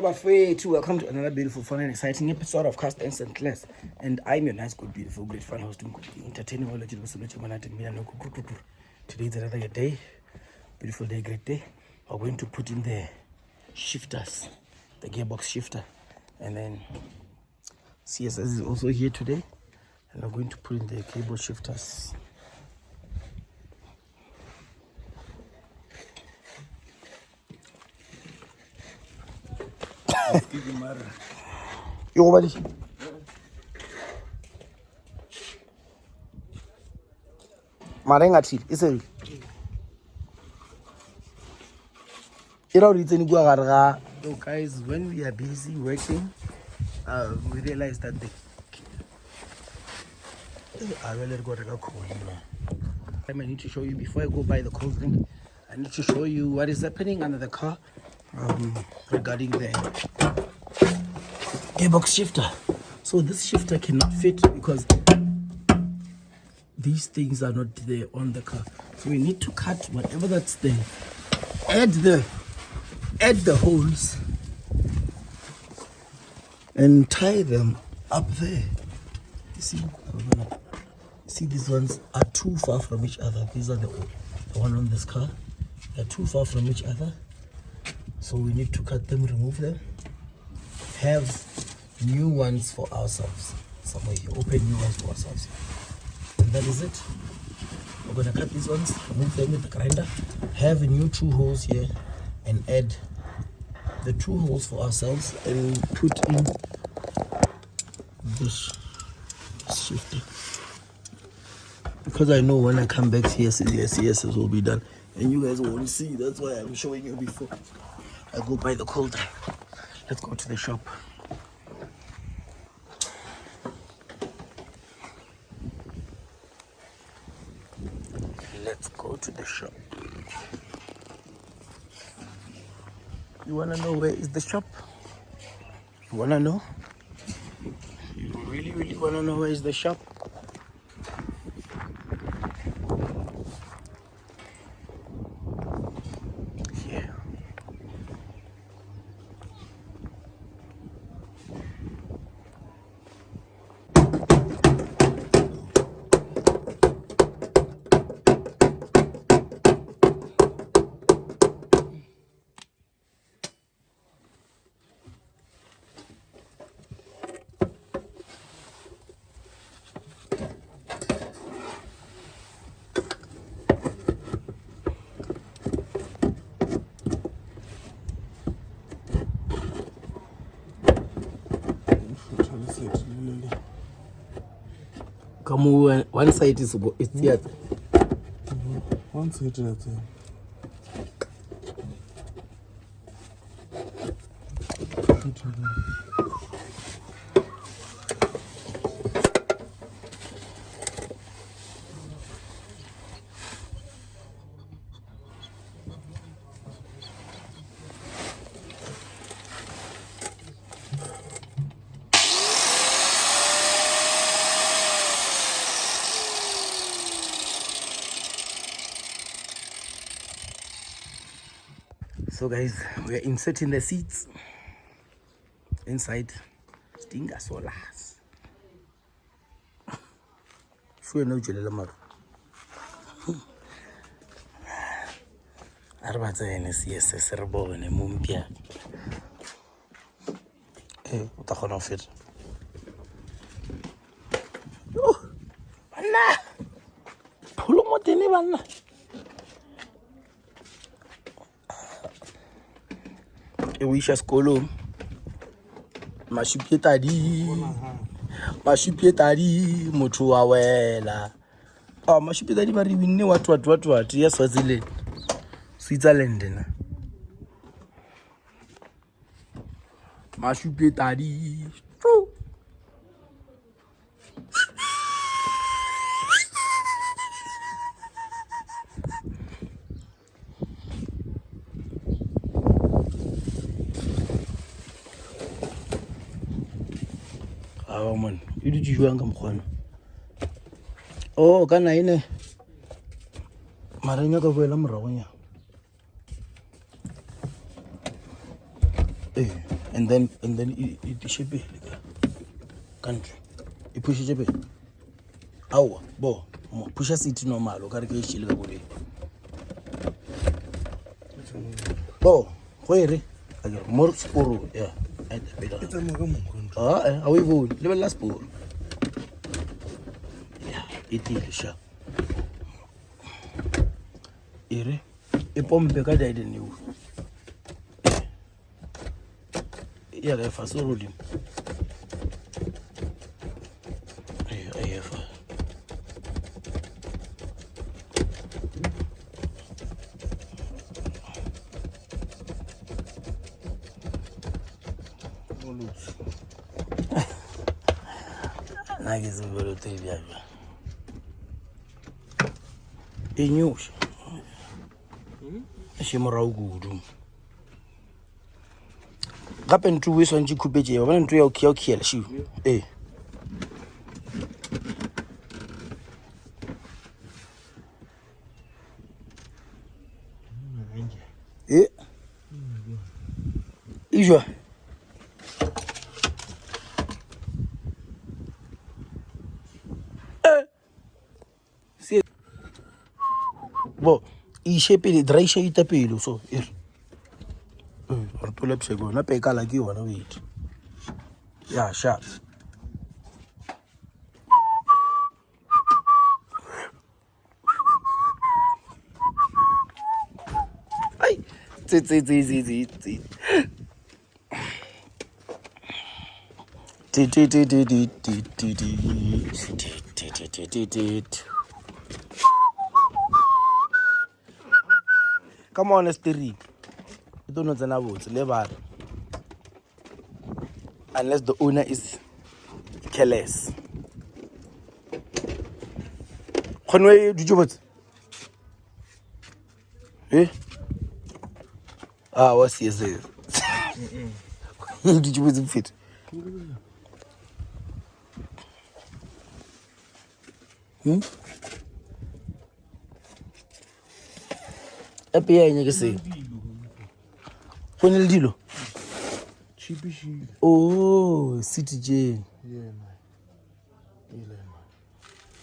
Welcome to another beautiful, fun, and exciting episode of Cast Instant Class. And I'm your nice, good, beautiful, great fun host, Nkupi, entertaining all of you. Today is another day, beautiful day, great day. We're going to put in the shifters, the gearbox shifter, and then CSS is also here today, and we're going to put in the cable shifters. Yo, buddy. Marengati, is it? So guys, when we are busy working, we realize that I really got a cold. I need to show you before I go buy the cold drink. I need to show you what is happening under the car regarding the gearbox shifter. So this shifter cannot fit because these things are not there on the car. So we need to cut whatever that's there. Add the holes and tie them up there. You see these ones are too far from each other. These are the one on this car. They're too far from each other. So we need to cut them, remove them, have new ones for ourselves. Somewhere here, open new ones for ourselves. And that is it. We're gonna cut these ones, remove them with the grinder, have new 2 holes here, and add the 2 holes for ourselves and put in this shifter. Because I know when I come back here, CSS will be done. And you guys won't see, that's why I'm showing you before I go buy the cold. Let's go to the shop. Let's go to the shop. You wanna know where is the shop? You wanna know? You really wanna know where is the shop? Here. Come on, one side is here. One side is there. So guys, we are inserting the seats inside Stinga Sola. Sure, no jelly maru. Arbaza CSS rebo ne mumpia. Utakona fit. Oh, bana. Pulo motene bana. Ewisha skolo mashupietadi motho wa wela mashupietadi ba re winne what ya Swaziland Switzerland na mashupietadi man, you did you hang am oh kana ine maranya ka boela morago nya and then it shape it country. You push it a bit. Awa, bo, push a seat normal. Okay, okay, chill go away. Bo, where? Again, more sporo, yeah. It's a Magamu. Ah, we go. Level last sporo. Yeah, it is sure. Ire, a pompe ka died in you. Yeah, I have so rude him. I have. Nagis will tell you. In news. She more good. Happen 2 weeks on Nkupi. I went to your kill shoe. Eh. Eh. Ijua. See. Bo, I shape it dry shape tapilo so here. Or pull up go. Na peka like you wanna wait. Yeah, sharp. Ay. Tit. Come on, Esteri. You don't know the neighborhoods, level. Unless the owner is careless. Conway, did you vote? Eh? Ah, what's he say? Did you vote fit? Happy I can say. When you deal? Chippy. Oh, City J. Yeah, man.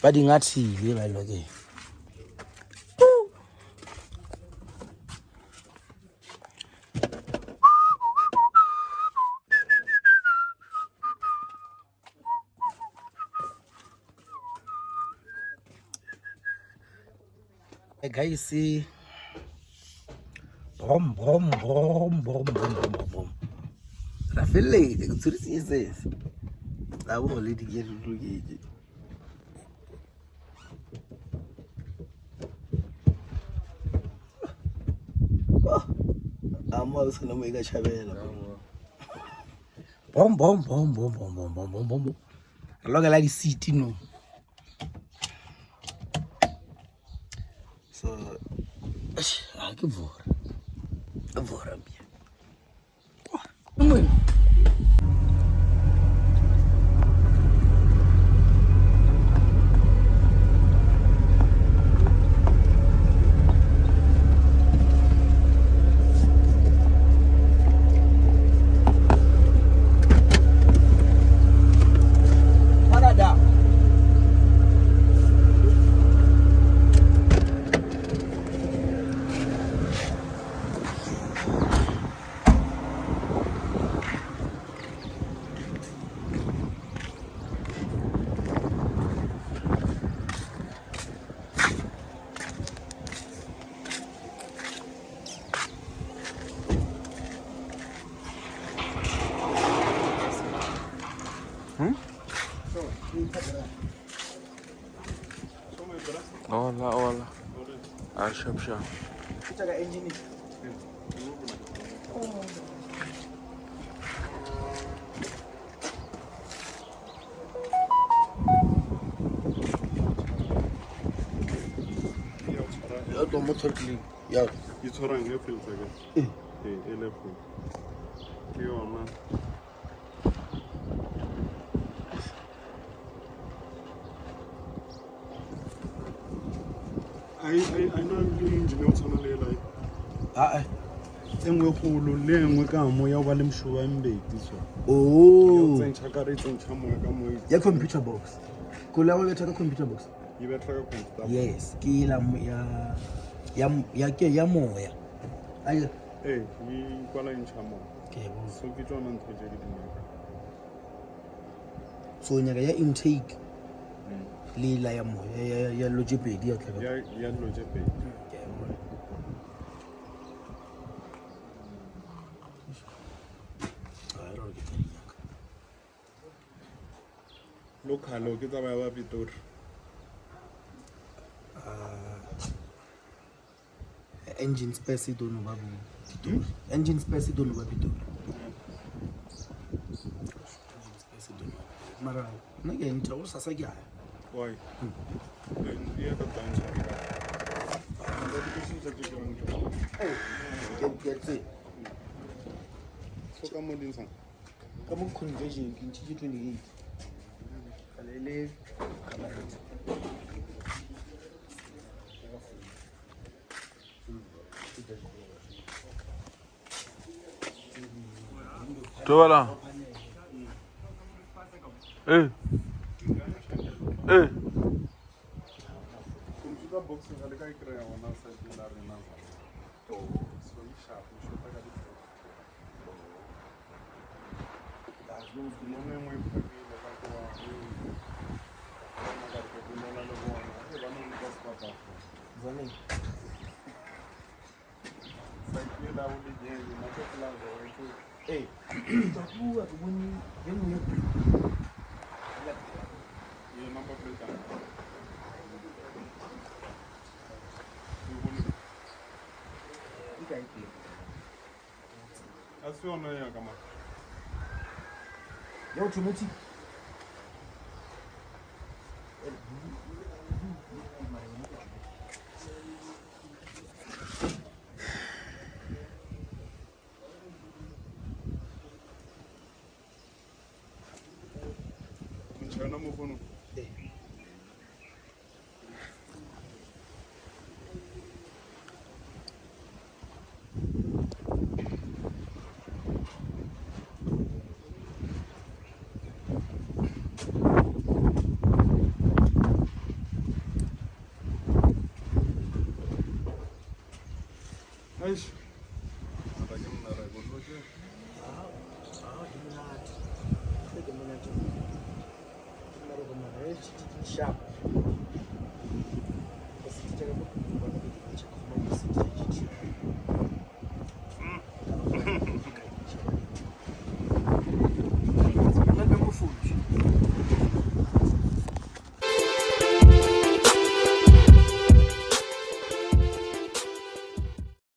But in that sea, we are lucky. Guys, see. Bom. I feel like it's really says. I will let it get to it. I'm also gonna make a chabella. Bom. I look like the city, no. So, I give for a beer. Hola. Sharp. Yeah. You told her your filter again. Hey, 11. You are man. I know I'm doing engineer on a like. engwe kgolo le engwe ka mo ya ba le mshoba mbedi so Oh, tsentšha ka re tsentšha mo ka mo ya computer box. Kola wa betha ka computer box. e betla ka computer Yes, ke la ya moya. Ai e kwala ntšha mo ke bo. so ke tsona ntho tse di dinaka So nyaka ya intake le la ya moya ya lojepedi ya tla. ya loje pe Ke bo. I don't get it. local ke tsa ba Pitori Engine space don't know babu Pitori. Engine space don't know babu Pitori. Engine space don't know. Mara na ke nta o sasa ke aya. why ndi ya ka tsantsa nda di se tsa ke rang Get it. so ka mo dintsang Ka mo conversion ke ntse 28. Kalele kamera. Sola. computer box ga le ka ikrea ona sa dila rena so e sharp so ka di mongwe mo e phakile ka kwa ona ka ke bona le bona e ba mo ka spata Zone. sa ke la o le jeng na ke la go e Takuwa kubuni yenu yetu. ye number plate Ikaipi. asi ona ya kama Ya automatic. mchana mo fono Eish. Ata ke mna ra go loje. Sharp.